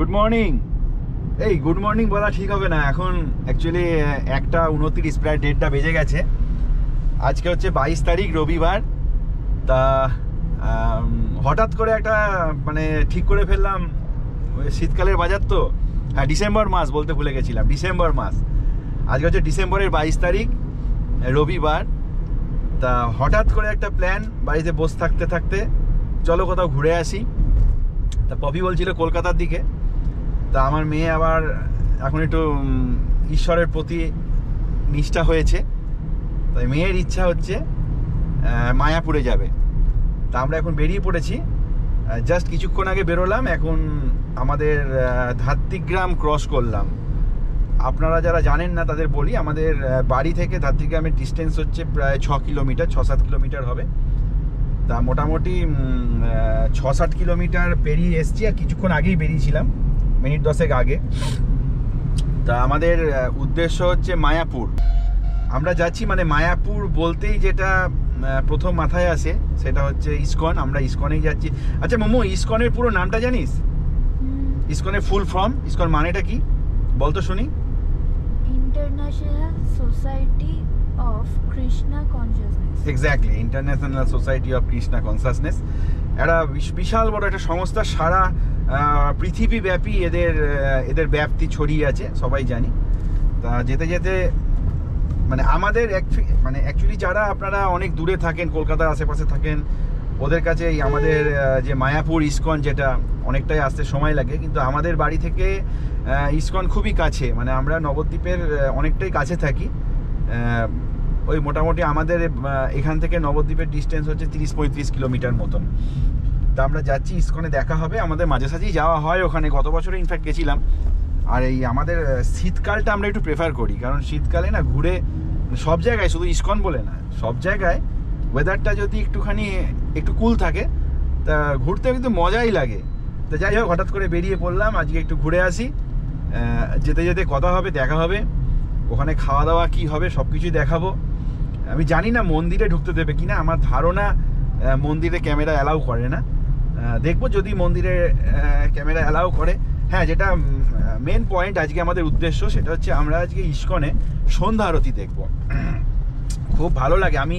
Good morning. এই good morning বলা ঠিক হবে না, এখন অ্যাকচুয়ালি 1:29 প্রায় 1:30 বেজে গেছে। আজকে হচ্ছে 22 তারিখ রবিবার। তা হঠাৎ করে একটা মানে ঠিক করে ফেললাম, শীতকালের বাজার তো, হ্যাঁ ডিসেম্বর মাস বলতে ভুলে গেছিলাম, ডিসেম্বর মাস। আজকে হচ্ছে ডিসেম্বরের 22 তারিখ রবিবার। তা হঠাৎ করে একটা প্ল্যান, বাড়িতে বসে থাকতে থাকতে চলো কোথাও ঘুরে আসি। তা পপি বলছিল কলকাতার দিকে। তা আমার মেয়ে আবার এখন একটু ঈশ্বরের প্রতি নিষ্ঠা হয়েছে, তাই মেয়ের ইচ্ছা হচ্ছে মায়াপুরে যাবে। তা আমরা এখন বেরিয়ে পড়েছি, জাস্ট কিছুক্ষণ আগে বেরোলাম। এখন আমাদের ধাত্রীগ্রাম ক্রস করলাম। আপনারা যারা জানেন না তাদের বলি, আমাদের বাড়ি থেকে ধাত্রীগ্রামের ডিস্টেন্স হচ্ছে প্রায় 6 কিলোমিটার, 6-7 কিলোমিটার হবে। তা মোটামুটি 6-7 কিলোমিটার পেরিয়ে এসছি, আর কিছুক্ষণ আগেই বেরিয়েছিলাম, মিনিট 10 আগে। তা আমাদের উদ্দেশ্য হচ্ছে মায়াপুর। আমরা যাচ্ছি, মানে মায়াপুর বলতেই যেটা প্রথম মাথায় আসে সেটা হচ্ছে ইসকন। আমরা ইসকনেই যাচ্ছি। আচ্ছা মোমো, ইসকনের পুরো নামটা জানিস? ইসকনের ফুল ফর্ম, ইসকন মানেটা কি বলতো শুনি? International society of Krishna consciousness. Exactly, international society of Krishna consciousness. একটা বিশাল বড় একটা সংস্থা, সারা পৃথিবীব্যাপী এদের ব্যাপ্তি ছড়িয়ে আছে, সবাই জানি। তা যেতে যেতে মানে আমাদের মানে অ্যাকচুয়ালি যারা আপনারা অনেক দূরে থাকেন, কলকাতার আশেপাশে থাকেন, ওদের কাছে এই আমাদের যে মায়াপুর ইসকন, যেটা অনেকটাই আসতে সময় লাগে, কিন্তু আমাদের বাড়ি থেকে ইসকন খুবই কাছে। মানে আমরা নবদ্বীপের অনেকটাই কাছে থাকি। ওই মোটামুটি আমাদের এখান থেকে নবদ্বীপের ডিস্টেন্স হচ্ছে 30-35 কিলোমিটার মতন। তা আমরা যাচ্ছি ইসকনে, দেখা হবে। আমাদের মাঝে সাঝেই যাওয়া হয় ওখানে, গত বছরে ইনফ্যাক্ট গেছিলাম। আর এই আমাদের শীতকালটা আমরা একটু প্রেফার করি, কারণ শীতকালে না ঘুরে সব জায়গায়, শুধু ইসকন বলে না, সব জায়গায় ওয়েদারটা যদি একটু কুল থাকে, তা ঘুরতে কিন্তু মজাই লাগে। তা যাই হোক, হঠাৎ করে বেরিয়ে পড়লাম, আজকে একটু ঘুরে আসি। যেতে যেতে কথা হবে, দেখা হবে, ওখানে খাওয়া দাওয়া কী হবে সব কিছুই দেখাবো। আমি জানি না মন্দিরে ঢুকতে দেবে কিনা, আমার ধারণা মন্দিরে ক্যামেরা অ্যালাউ করে না। দেখবো যদি মন্দিরে ক্যামেরা অ্যালাউ করে। হ্যাঁ, যেটা মেন পয়েন্ট আজকে আমাদের উদ্দেশ্য, সেটা হচ্ছে আমরা আজকে ইসকনে সন্ধ্যা আরতি দেখব। খুব ভালো লাগে। আমি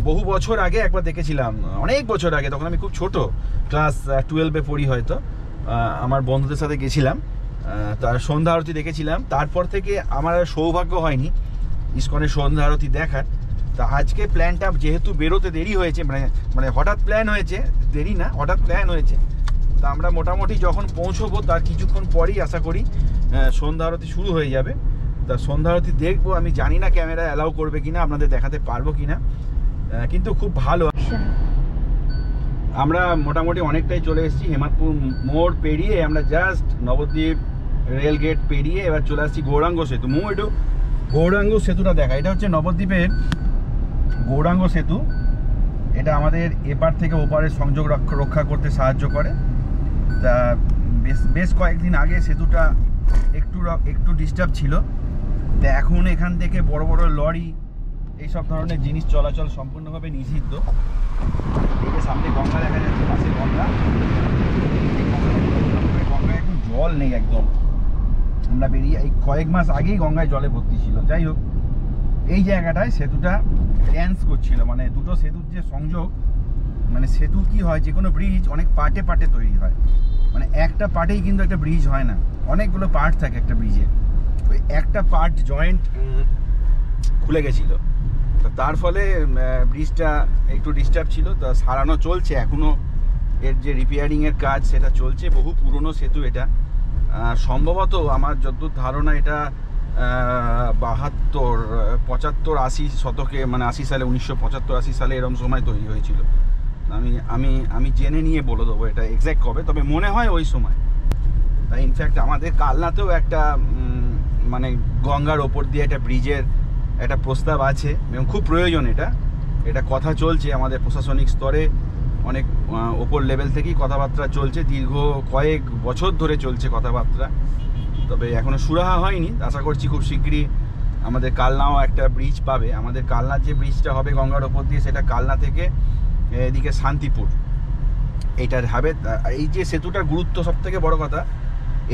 বহু বছর আগে একবার দেখেছিলাম, অনেক বছর আগে, তখন আমি খুব ছোট, ক্লাস 12-এ পড়ি হয়তো। আমার বন্ধুদের সাথে গেছিলাম, তার সন্ধ্যা আরতি দেখেছিলাম। তারপর থেকে আমার সৌভাগ্য হয়নি ইসকনের সন্ধ্যা আরতি দেখার। তা আজকে প্ল্যানটা যেহেতু বেরোতে দেরি হয়েছে, মানে হঠাৎ প্ল্যান হয়েছে, দেরি না, হঠাৎ প্ল্যান হয়েছে। তা আমরা মোটামুটি যখন পৌঁছবো তার কিছুক্ষণ পরেই আশা করি সন্ধ্যা আরতি শুরু হয়ে যাবে। তা সন্ধ্যা আরতি দেখবো। আমি জানি না ক্যামেরা অ্যালাউ করবে কিনা, আপনাদের দেখাতে পারবো কিনা, কিন্তু খুব ভালো। আমরা মোটামুটি অনেকটাই চলে এসেছি। হেমাদপুর মোড় পেরিয়ে আমরা জাস্ট নবদ্বীপ রেল গেট পেরিয়ে এবার চলে আসছি গৌরাঙ্গ সেতু। একটু গৌরাঙ্গ সেতুটা দেখা। এটা হচ্ছে নবদ্বীপের গৌরাঙ্গ সেতু। এটা আমাদের এপার থেকে ওপারের সংযোগ রক্ষা করতে সাহায্য করে। তা বেশ কয়েকদিন আগে সেতুটা একটু ডিস্টার্ব ছিল। তা এখন এখান থেকে বড় বড় লরি, এইসব ধরনের জিনিস চলাচল সম্পূর্ণভাবে নিষিদ্ধ। এই যে সামনে গঙ্গা দেখা যাচ্ছে, পাশে গঙ্গা। গঙ্গায় এখন জল নেই একদম। আমরা বেরিয়ে এই কয়েক মাস আগেই গঙ্গায় জলে ভর্তি ছিল। যাই হোক, এই জায়গাটায় সেতুটা ড্যান্স করছিল, মানে দুটো সেতুর যে সংযোগ, মানে সেতু কি হয়, যে কোনো ব্রিজ অনেক পার্টে পার্টে তৈরি হয়, মানে একটা পার্টেই কিন্তু একটা ব্রিজ হয় না, অনেকগুলো পার্ট থাকে একটা ব্রিজে। ওই একটা পার্ট জয়েন্ট খুলে গেছিলো, তো তার ফলে ব্রিজটা একটু ডিস্টার্ব ছিল। তা সারানো চলছে এখনও, এর যে রিপেয়ারিংয়ের কাজ সেটা চলছে। বহু পুরনো সেতু এটা, সম্ভবত আমার যতদূর ধারণা এটা 72, 75, 80 শতকে, মানে 80 সালে, 1975-80 সালে এরকম সময় তৈরি হয়েছিল। আমি জেনে নিয়ে বলে দেবো এটা এক্স্যাক্ট কবে, তবে মনে হয় ওই সময়। তাই ইনফ্যাক্ট আমাদের কালনাতেও একটা মানে গঙ্গার ওপর দিয়ে একটা ব্রিজের একটা প্রস্তাব আছে এবং খুব প্রয়োজন। এটা কথা চলছে আমাদের প্রশাসনিক স্তরে, অনেক ওপর লেভেল থেকেই কথাবার্তা চলছে, দীর্ঘ কয়েক বছর ধরে চলছে কথাবার্তা, তবে এখনও সুরাহা হয়নি। আশা করছি খুব শীঘ্রই আমাদের কালনাও একটা ব্রিজ পাবে। আমাদের কালনার যে ব্রিজটা হবে গঙ্গার ওপর দিয়ে, সেটা কালনা থেকে এদিকে শান্তিপুর এইটার হবে। এই যে সেতুটার গুরুত্ব, সব থেকে বড় কথা,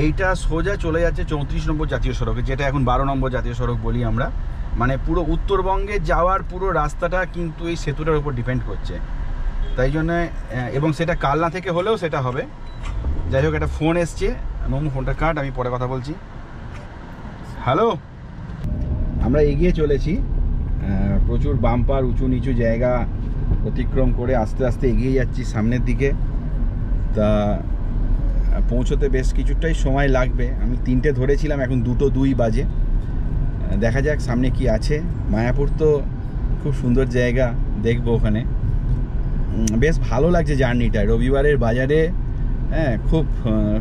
এইটা সোজা চলে যাচ্ছে 34 নম্বর জাতীয় সড়কে, যেটা এখন 12 নম্বর জাতীয় সড়ক বলি আমরা। মানে পুরো উত্তরবঙ্গে যাওয়ার পুরো রাস্তাটা কিন্তু এই সেতুটার উপর ডিপেন্ড করছে, তাই জন্য। এবং সেটা কালনা থেকে হলেও সেটা হবে। যাই হোক, একটা ফোন এসছে, মোমো ফোনটা কাট, আমি পরে কথা বলছি। হ্যালো, আমরা এগিয়ে চলেছি, প্রচুর বাম্পার, উঁচু নিচু জায়গা অতিক্রম করে আস্তে আস্তে এগিয়ে যাচ্ছি সামনের দিকে। তা পৌঁছতে বেশ কিছুটাই সময় লাগবে। আমি 3টে ধরেছিলাম, এখন 2:02 বাজে। দেখা যাক সামনে কি আছে। মায়াপুর তো খুব সুন্দর জায়গা, দেখবো ওখানে। বেশ ভালো লাগছে জার্নিটা, রবিবারের বাজারে। হ্যাঁ,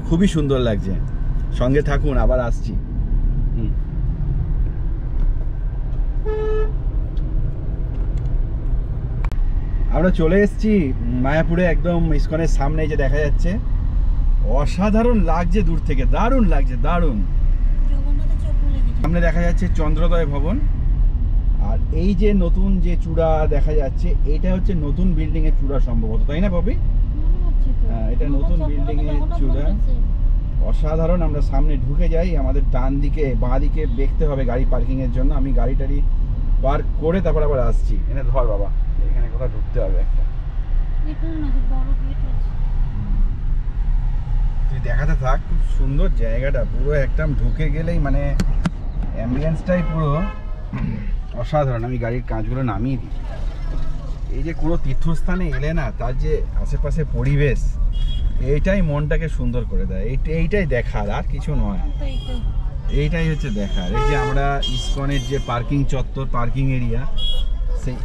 খুবই সুন্দর লাগছে। সঙ্গে থাকুন, আবার আসছি। আমরা চলে এসেছি মায়াপুরে, একদম ইসকনের সামনে যে দেখা যাচ্ছে। অসাধারণ লাগছে দূর থেকে, দারুণ লাগছে, দারুণ। সামনে দেখা যাচ্ছে চন্দ্রোদয় ভবন, আর এই যে নতুন যে চূড়া দেখা যাচ্ছে, এটা হচ্ছে নতুন বিল্ডিং এর চূড়া সম্ভবত, তাই না পপি? হ্যাঁ, এটা নতুন বিল্ডিং এর চূড়া। অসাধারণ। আমরা সামনে ঢুকে যাই, আমাদের ডান দিকে বাঁ দিকে দেখতে হবে গাড়ি পার্কিং এর জন্য। আমি গাড়ি পার্ক করে তারপর আবার আসছি। এনে ধর বাবা, এখানে কোথাও ঢুকতে হবে একটা। তুই দেখাতে থাক, খুব সুন্দর জায়গাটা পুরো। একদম ঢুকে গেলেই মানে অ্যাম্বিয়েন্সটাই পুরো অসাধারণ। আমি গাড়ির কাঁচগুলো নামিয়ে দিই। এই যে কোনো তীর্থস্থানে এলে না, তার যে আশেপাশে পরিবেশ, এইটাই মনটাকে সুন্দর করে দেয়। এইটাই দেখার, আর কিছু নয়। এইটাই হচ্ছে দেখার। এই যে আমরা ইসকনের যে পার্কিং চত্বর, পার্কিং এরিয়া, সেই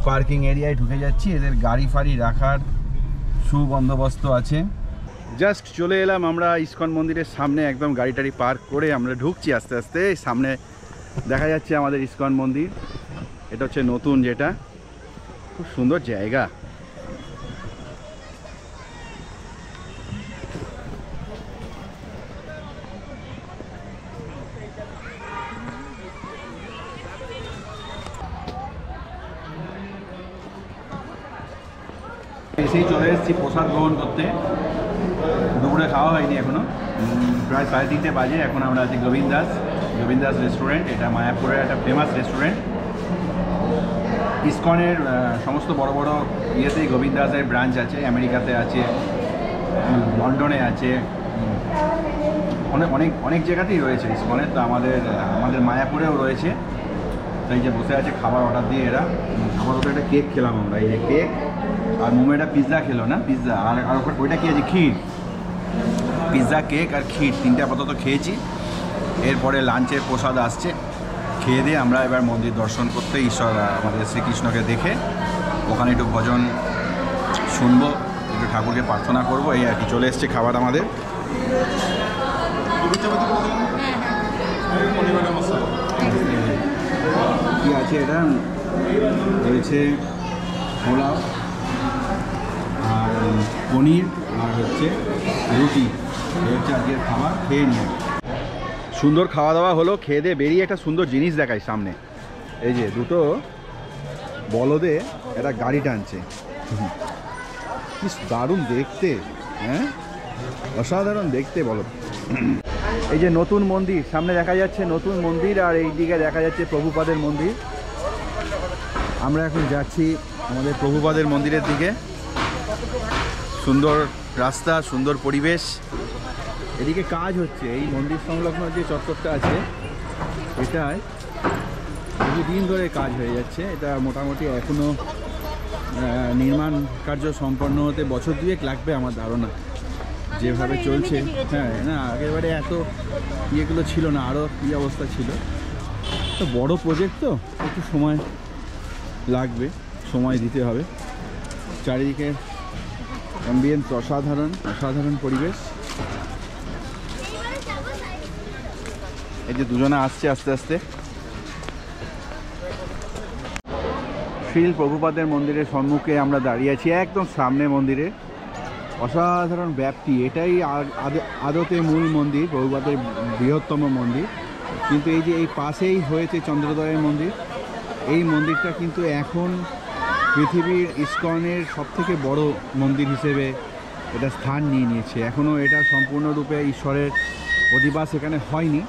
পার্কিং এরিয়ায় ঢুকে যাচ্ছি। এদের গাড়ি ফাড়ি রাখার সুবন্দোবস্ত আছে। জাস্ট চলে এলাম আমরা ইসকন মন্দিরের সামনে, একদম গাড়ি টাড়ি পার্ক করে আমরা ঢুকছি আস্তে আস্তে। সামনে দেখা যাচ্ছে আমাদের ইসকন মন্দির। এটা হচ্ছে নতুন, যেটা খুব সুন্দর জায়গা। এসেই চলে এসেছি প্রসাদ গ্রহণ করতে। দুপুরে খাওয়া হয়নি এখনো, প্রায় 3:30 বাজে। এখন আমরা আছি গোবিন্দাস রেস্টুরেন্ট। এটা মায়াপুরের একটা ফেমাস রেস্টুরেন্ট। ইসকনের সমস্ত বড় বড় ইয়েতেই গোবিন্দাসের ব্রাঞ্চ আছে। আমেরিকাতে আছে, লন্ডনে আছে, অনেক জায়গাতেই রয়েছে ইসকনের। তো আমাদের মায়াপুরেও রয়েছে। তাই যে বসে আছে, খাবার অর্ডার দিয়ে এরা। আপাতত একটা কেক খেলাম আমরা, এই যে কেক। আর মোমো একটা পিৎজা খেলো না, পিৎজা। আর ওইটা কি আছে, ক্ষীর। পিৎজা, কেক আর ক্ষীর, 3টে আপাতত খেয়েছি। এরপরে লাঞ্চের প্রসাদ আসছে। খেয়ে দিয়ে আমরা এবার মন্দির দর্শন করতে, ঈশ্বর আমাদের শ্রীকৃষ্ণকে দেখে ওখানে একটু ভজন শুনবো, একটু ঠাকুরকে প্রার্থনা করবো, এই আর কি। চলে এসছে খাবার আমাদের। কি আছে এটা, রয়েছে পোলাও আর পনির আর হচ্ছে রুটি। এই হচ্ছে আজকের খাবার। খেয়ে নিয়ে সুন্দর খাওয়া দাওয়া হলো। খেয়ে দিয়ে বেরিয়ে একটা সুন্দর জিনিস দেখাই সামনে। এই যে দুটো বলদে একটা গাড়ি টানছে, কি দারুণ দেখতে। হ্যাঁ, অসাধারণ দেখতে বলদ। এই যে নতুন মন্দির সামনে দেখা যাচ্ছে, নতুন মন্দির। আর এই দিকে দেখা যাচ্ছে প্রভুপাদের মন্দির। আমরা এখন যাচ্ছি আমাদের প্রভুপাদের মন্দিরের দিকে। সুন্দর রাস্তা, সুন্দর পরিবেশ। এদিকে কাজ হচ্ছে, এই মন্দির সংলগ্ন যে চত্বরটা আছে, এটায় বহুদিন ধরে কাজ হয়ে যাচ্ছে। এটা মোটামুটি এখনও নির্মাণ কার্য সম্পন্ন হতে বছর 2 লাগবে আমার ধারণা, যেভাবে চলছে। হ্যাঁ, না একেবারে এত ইয়েগুলো ছিল না, আরও কী অবস্থা ছিল। তো বড় প্রজেক্ট, তো একটু সময় লাগবে, সময় দিতে হবে। চারিদিকে অ্যাম্বিয়েন্স অসাধারণ পরিবেশ। এই যে দুজনে আসছে আস্তে আস্তে। শ্রীল প্রভুপাদের মন্দিরের সম্মুখে আমরা দাঁড়িয়ে আছি, একদম সামনে মন্দিরে। অসাধারণ ব্যাপ্তি। এটাই আদতে মূল মন্দির, প্রভুপাদের বৃহত্তম মন্দির। কিন্তু এই যে এই পাশেই হয়েছে চন্দ্রোদয়ের মন্দির। এই মন্দিরটা কিন্তু এখন পৃথিবীর ইসকনের সবথেকে বড় মন্দির হিসেবে এটা স্থান নিয়ে নিয়েছে। এখনও এটা সম্পূর্ণরূপে ঈশ্বরের অধিবাস এখানে হয়নি।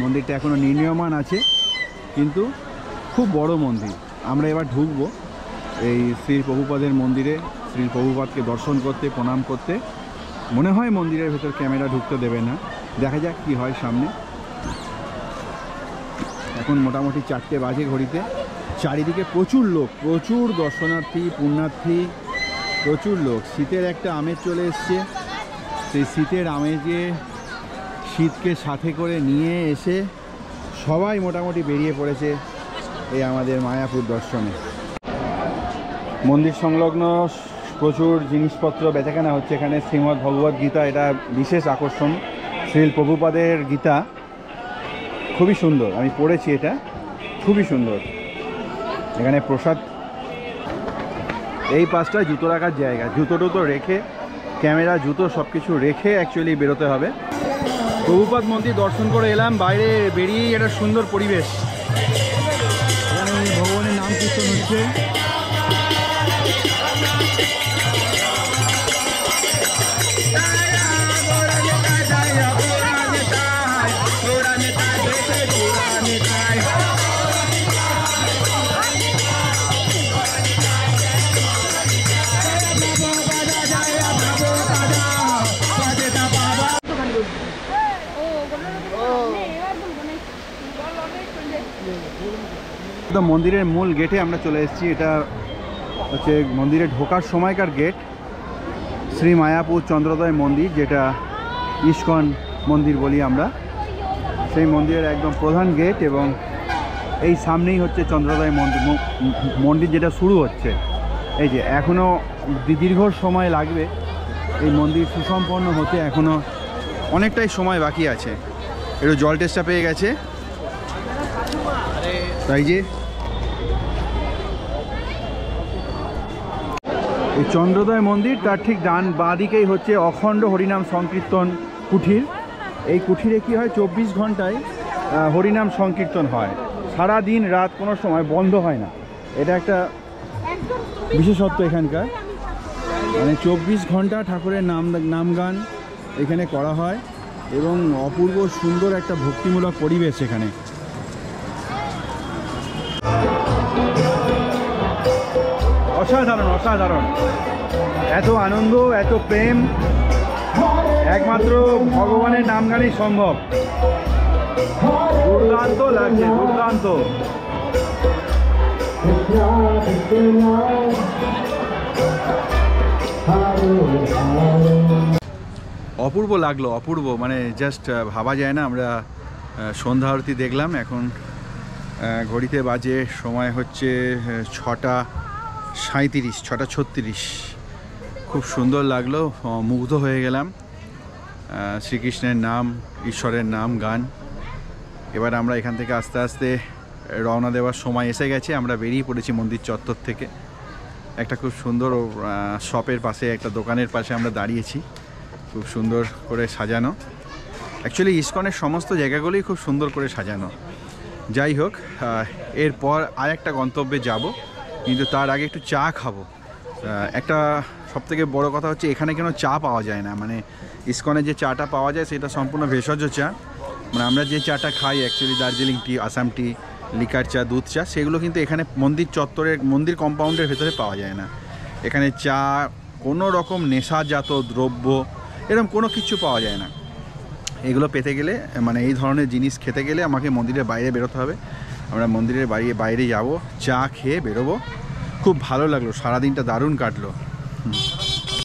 মন্দিরটা এখনও নির্মীয়মান আছে, কিন্তু খুব বড় মন্দির। আমরা এবার ঢুকবো এই শ্রী প্রভুপাদের মন্দিরে, শ্রী প্রভুপাদকে দর্শন করতে, প্রণাম করতে। মনে হয় মন্দিরের ভেতর ক্যামেরা ঢুকতে দেবে না, দেখা যাক কি হয় সামনে। এখন মোটামুটি 4টে বাজে ঘড়িতে। চারিদিকে প্রচুর লোক, প্রচুর দর্শনার্থী, পুণ্যার্থী, প্রচুর লোক। শীতের একটা আমেজ চলে এসছে। সেই শীতের আমেজে শীতকে সাথে করে নিয়ে এসে সবাই মোটামুটি বেরিয়ে পড়েছে এই আমাদের মায়াপুর দর্শনে। মন্দির সংলগ্ন প্রচুর জিনিসপত্র বেচাকেনা হচ্ছে এখানে। শ্রীমদ্ ভগবদ্ গীতা, এটা বিশেষ আকর্ষণ। শ্রীল প্রভুপাদের গীতা খুবই সুন্দর, আমি পড়েছি, এটা খুবই সুন্দর। এখানে প্রসাদ, এই পাশটায় জুতো রাখার জায়গা, জুতো টুতো রেখে, ক্যামেরা, জুতো সব কিছু রেখে অ্যাকচুয়ালি বেরোতে হবে। প্রভুপাদ মন্দির দর্শন করে এলাম, বাইরে বেরিয়েই একটা সুন্দর পরিবেশ। এখানে ভগবানের নাম কীর্তন হচ্ছে। মন্দিরের মূল গেটে আমরা চলে এসেছি। এটা হচ্ছে মন্দিরে ঢোকার সময়কার গেট। শ্রী মায়াপুর চন্দ্রোদয় মন্দির, যেটা ইস্কন মন্দির বলি আমরা, সেই মন্দিরের একদম প্রধান গেট। এবং এই সামনেই হচ্ছে চন্দ্রোদয় মন্দির যেটা শুরু হচ্ছে। এই যে এখনও দীর্ঘ সময় লাগবে এই মন্দির সুসম্পন্ন হতে, এখনও অনেকটাই সময় বাকি আছে। একটু জল টেস্টটা পেয়ে গেছে, তাই যে এই চন্দ্রোদয় মন্দির, তার ঠিক ডান বাঁ দিকেই হচ্ছে অখণ্ড হরিনাম সংকীর্তন কুঠির। এই কুঠিরে কি হয়, 24 ঘন্টায় হরিনাম সংকীর্তন হয়, সারা দিন রাত, কোনো সময় বন্ধ হয় না। এটা একটা বিশেষত্ব এখানকার, মানে 24 ঘন্টা ঠাকুরের নাম গান এখানে করা হয়। এবং অপূর্ব সুন্দর একটা ভক্তিমূলক পরিবেশ এখানে। অসাধারণ, অসাধারণ। এত আনন্দ, এত প্রেম একমাত্র ভগবানের নাম গানেই সম্ভব। দুর্দান্ত লাগছে, দুর্দান্ত। অপূর্ব লাগলো, অপূর্ব, মানে জাস্ট ভাবা যায় না। আমরা সন্ধ্যা আরতি দেখলাম, এখন ঘড়িতে বাজে, সময় হচ্ছে 6:37, 6:36। খুব সুন্দর লাগলো, মুগ্ধ হয়ে গেলাম। শ্রীকৃষ্ণের নাম, ঈশ্বরের নাম গান। এবার আমরা এখান থেকে আস্তে আস্তে রওনা দেওয়ার সময় এসে গেছে। আমরা বেরিয়ে পড়েছি মন্দির চত্বর থেকে। একটা খুব সুন্দর শপের পাশে, একটা দোকানের পাশে আমরা দাঁড়িয়েছি, খুব সুন্দর করে সাজানো। অ্যাকচুয়ালি ইস্কনের সমস্ত জায়গাগুলোই খুব সুন্দর করে সাজানো। যাই হোক, এরপর আরেকটা গন্তব্যে যাব, কিন্তু তার আগে একটু চা খাবো। একটা সবথেকে বড় কথা হচ্ছে এখানে কেন চা পাওয়া যায় না, মানে ইস্কনে যে চাটা পাওয়া যায় সেটা সম্পূর্ণ ভেষজ চা। মানে আমরা যে চাটা খাই অ্যাকচুয়ালি, দার্জিলিং টি, আসাম টি, লিকার চা, দুধ চা, সেগুলো কিন্তু এখানে মন্দির চত্বরের, মন্দির কম্পাউন্ডের ভেতরে পাওয়া যায় না। এখানে চা, কোনো রকম নেশাজাত দ্রব্য, এরকম কোনো কিছু পাওয়া যায় না। এগুলো পেতে গেলে, মানে এই ধরনের জিনিস খেতে গেলে আমাকে মন্দিরের বাইরে বেরোতে হবে। আমরা মন্দিরের বাইরে যাব, চা খেয়ে বেরোবো। খুব ভালো লাগলো, সারাদিনটা দারুণ কাটলো।